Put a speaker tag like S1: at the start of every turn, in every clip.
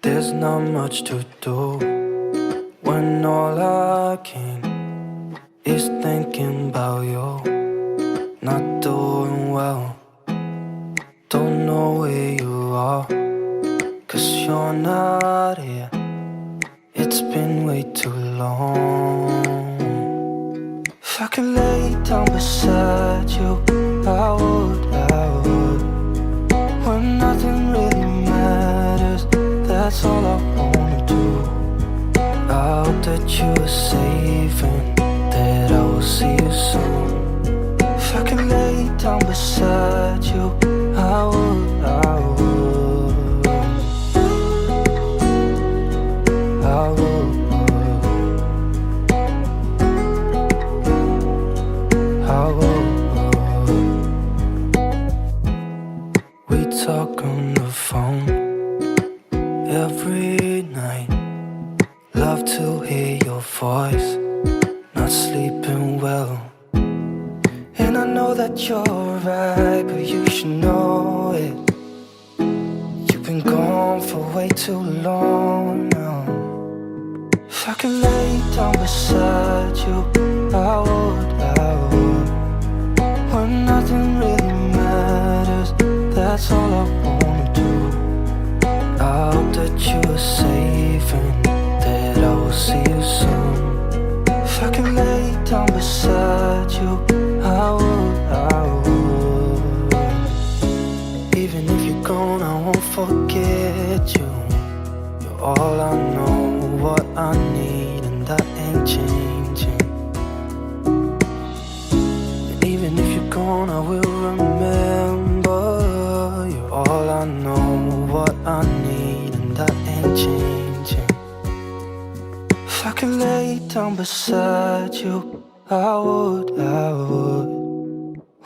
S1: There's not much to do when all I can is thinking about you. Not doing well, don't know where you are, 'cause you're not here. It's been way too long. If I could lay down beside you, I would. When nothing really matters, that's all I wanna do. I hope that you are safe and that I will see you soon. If I could lay down beside you, I would. We talk on the phone every night. Love to hear your voice. Not sleeping well, and I know that you're right, but you should know it. You've been gone for way too long now. If I could lay down beside you, I would. When nothing really matters, that's all I wanna do. I hope that you are safe and that I will see you soon. If I can lay down beside you, I would. Even if you're gone, I won't forget you. You're all I know, what I need, and that ain't changing. And even if you're gone, I will remember. You're all I know, what I need, and that ain't changing. If I could lay down beside you, I would.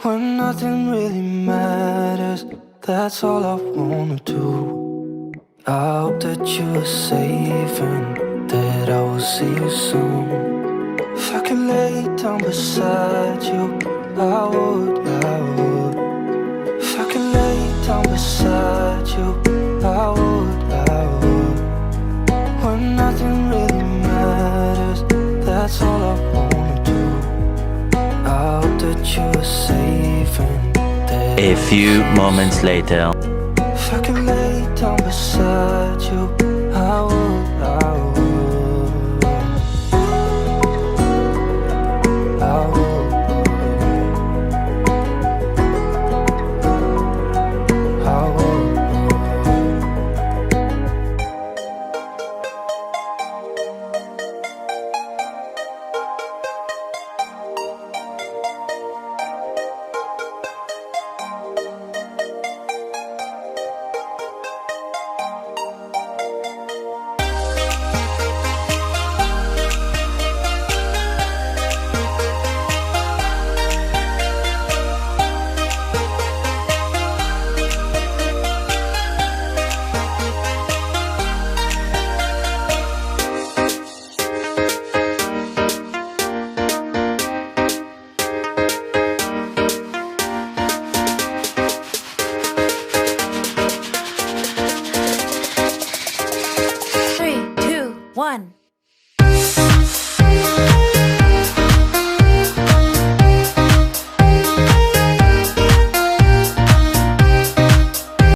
S1: When nothing really matters, that's all I wanna do. I hope that you are safe and that I will see you soon. If I could lay down beside you, I would. If I could lay down beside you, I would. When nothing really matters, that's all I wanna do. I hope that you are safe and that
S2: A few moments later.
S1: if I could lay down beside you,